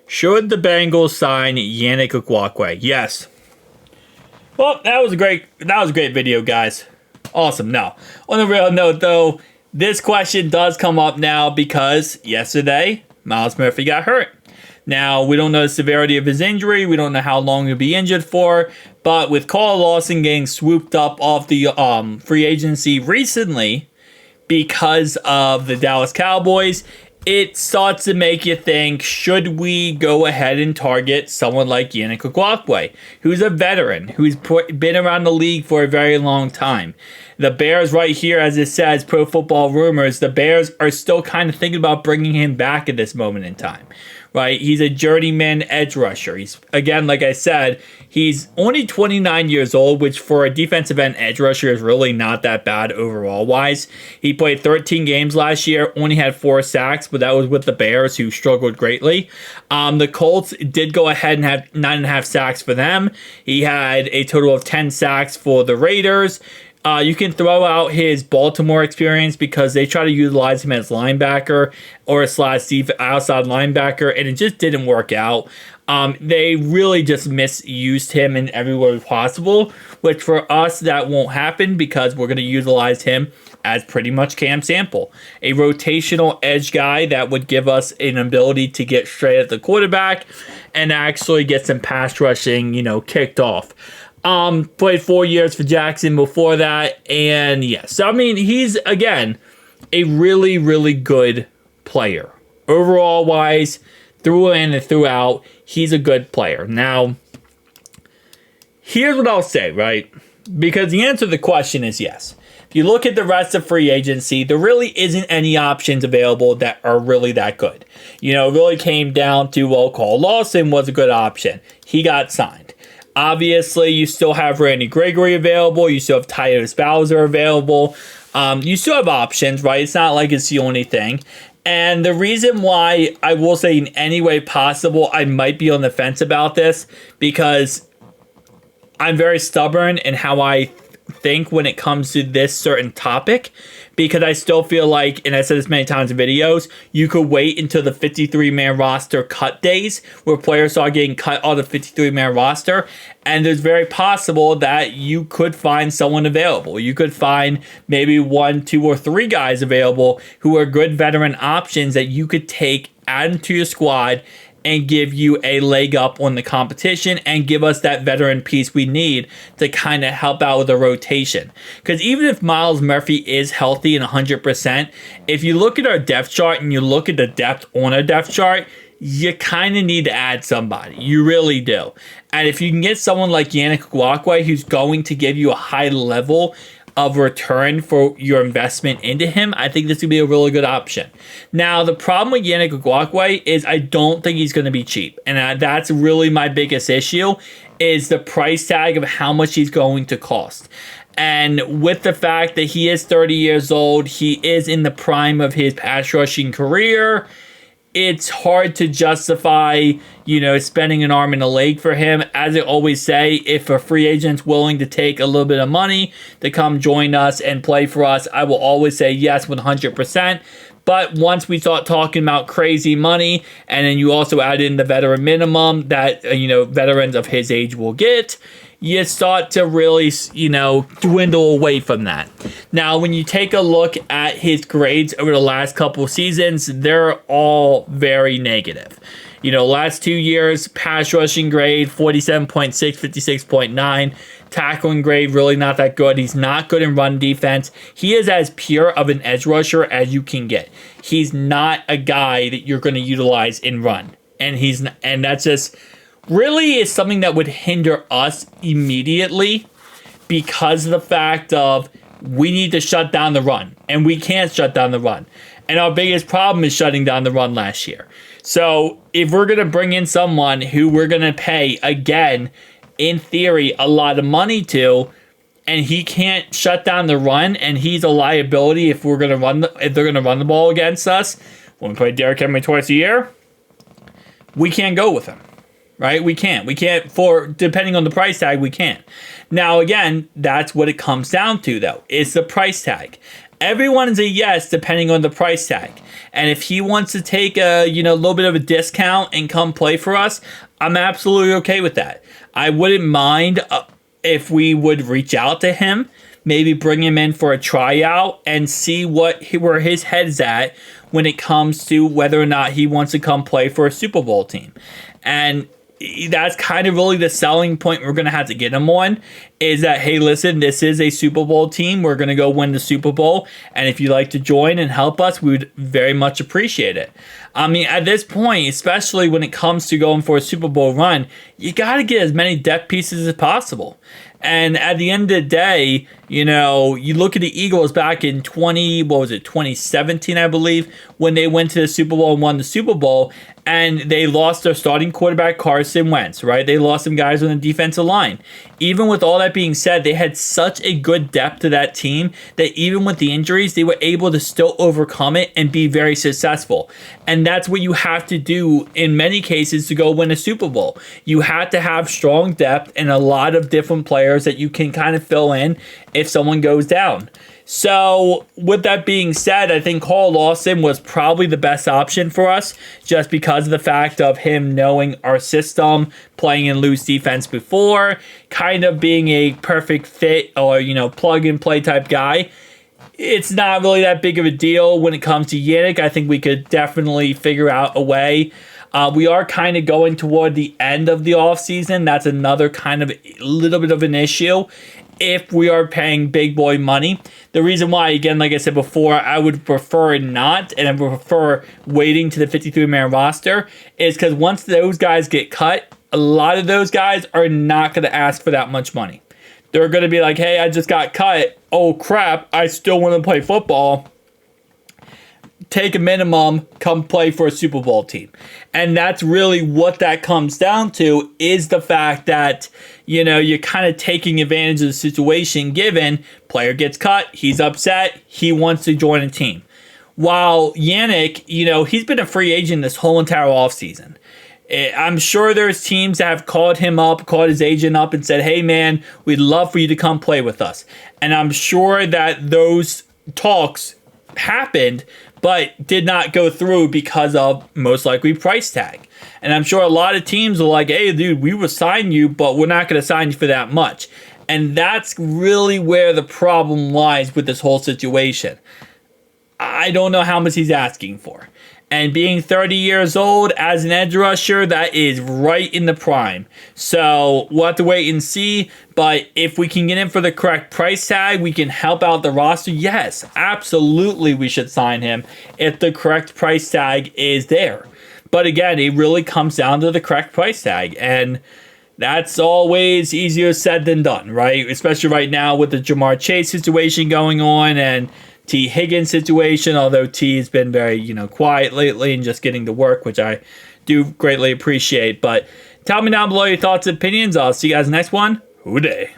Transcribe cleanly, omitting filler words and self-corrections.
Should the Bengals sign Yannick Ngakoue? Yes. Well, that was a great video, guys. Awesome. Now, on a real note, though, this question does come up now because yesterday, Myles Murphy got hurt. Now, we don't know the severity of his injury. We don't know how long he'll be injured for. But with Carl Lawson getting swooped up off the free agency recently because of the Dallas Cowboys, it starts to make you think, should we go ahead and target someone like Yannick Ngakoue, who's a veteran, who's been around the league for a very long time. The Bears right here, as it says, Pro Football Rumors, the Bears are still kind of thinking about bringing him back at this moment in time. Right? He's a journeyman edge rusher. He's, again, like I said, he's only 29 years old, which for a defensive end edge rusher is really not that bad overall wise. He played 13 games last year, only had 4 sacks, but that was with the Bears, who struggled greatly. The Colts did go ahead and have 9.5 sacks for them. He had a total of 10 sacks for the Raiders. You can throw out his Baltimore experience because they try to utilize him as linebacker or a outside linebacker, and it just didn't work out. They really just misused him in every way possible, which for us, that won't happen because we're going to utilize him as pretty much Cam Sample, a rotational edge guy that would give us an ability to get straight at the quarterback and actually get some pass rushing, kicked off. Played 4 years for Jackson before that, and yes, so I mean, he's, again, a really, really good player. Overall wise, through in and throughout, he's a good player. Now, here's what I'll say, right? Because the answer to the question is yes. If you look at the rest of free agency, there really isn't any options available that are really that good. It really came down to, well, Carl Lawson was a good option. He got signed. Obviously, you still have Randy Gregory available. You still have Tyus Bowser available. You still have options, right? It's not like it's the only thing. And the reason why I will say in any way possible, I might be on the fence about this because I'm very stubborn in how I think when it comes to this certain topic, because I still feel like, and I said this many times in videos, you could wait until the 53-man roster cut days where players are getting cut on the 53-man roster, and there's very possible that you could find someone available. You could find maybe 1, 2, or 3 guys available who are good veteran options that you could take, add into your squad, and give you a leg up on the competition and give us that veteran piece we need to kind of help out with the rotation. Because even if Myles Murphy is healthy and 100%, if you look at our depth chart and you look at the depth on our depth chart, you kind of need to add somebody. You really do. And if you can get someone like Yannick Ngakoue, who's going to give you a high level of return for your investment into him, I think this would be a really good option. Now, the problem with Yannick Ngakoue is I don't think he's going to be cheap. And that's really my biggest issue, is the price tag of how much he's going to cost. And with the fact that he is 30 years old, he is in the prime of his pass rushing career, it's hard to justify, spending an arm and a leg for him. As I always say, if a free agent's willing to take a little bit of money to come join us and play for us, I will always say yes 100%. But once we start talking about crazy money, and then you also add in the veteran minimum that, veterans of his age will get, you start to really, dwindle away from that. Now, when you take a look at his grades over the last couple of seasons, they're all very negative. Last 2 years, pass rushing grade, 47.6, 56.9. Tackling grade, really not that good. He's not good in run defense. He is as pure of an edge rusher as you can get. He's not a guy that you're going to utilize in run. And that's just really is something that would hinder us immediately because of the fact of we need to shut down the run, and we can't shut down the run. And our biggest problem is shutting down the run last year. So if we're going to bring in someone who we're going to pay, again, in theory, a lot of money to, and he can't shut down the run, and he's a liability if they're going to run the ball against us when we play Derrick Henry twice a year, we can't go with him. Right? We can't, depending on the price tag, we can't. Now, again, that's what it comes down to, though, is the price tag. Everyone is a yes depending on the price tag. And if he wants to take a little bit of a discount and come play for us, I'm absolutely okay with that. I wouldn't mind if we would reach out to him, maybe bring him in for a tryout and see where his head's at when it comes to whether or not he wants to come play for a Super Bowl team. And that's kind of really the selling point we're going to have to get him on, is that, hey, listen, this is a Super Bowl team. We're going to go win the Super Bowl. And if you'd like to join and help us, we would very much appreciate it. I mean, at this point, especially when it comes to going for a Super Bowl run, you got to get as many depth pieces as possible. And at the end of the day, you look at the Eagles back in 2017, I believe, when they went to the Super Bowl and won the Super Bowl, and they lost their starting quarterback, Carson Wentz, right? They lost some guys on the defensive line. Even with all that being said, they had such a good depth to that team that even with the injuries, they were able to still overcome it and be very successful. And that's what you have to do in many cases to go win a Super Bowl. You have to have strong depth and a lot of different players that you can kind of fill in if someone goes down. So with that being said, I think Carl Lawson was probably the best option for us, just because of the fact of him knowing our system, playing in loose defense before, kind of being a perfect fit or, plug and play type guy. It's not really that big of a deal when it comes to Yannick. I think we could definitely figure out a way. We are kind of going toward the end of the offseason. That's another kind of little bit of an issue if we are paying big boy money. The reason why, again, like I said before, I would prefer not, and I would prefer waiting to the 53-man roster, is because once those guys get cut, a lot of those guys are not going to ask for that much money. They're going to be like, hey, I just got cut. Oh, crap, I still want to play football. Take a minimum, come play for a Super Bowl team. And that's really what that comes down to, is the fact that, you're kind of taking advantage of the situation, given player gets cut, he's upset, he wants to join a team. While Yannick, he's been a free agent this whole entire offseason. I'm sure there's teams that have called him up, called his agent up and said, hey, man, we'd love for you to come play with us. And I'm sure that those talks happened, but did not go through because of most likely price tag. And I'm sure a lot of teams are like, hey, dude, we will sign you, but we're not going to sign you for that much. And that's really where the problem lies with this whole situation. I don't know how much he's asking for. And being 30 years old as an edge rusher, that is right in the prime. So we'll have to wait and see. But if we can get in for the correct price tag, we can help out the roster. Yes, absolutely we should sign him if the correct price tag is there. But again, it really comes down to the correct price tag. And that's always easier said than done, right? Especially right now with the Jamar Chase situation going on and T. Higgins situation, although T has been very, quiet lately and just getting to work, which I do greatly appreciate. But tell me down below your thoughts and opinions. I'll see you guys next one. Hoo day.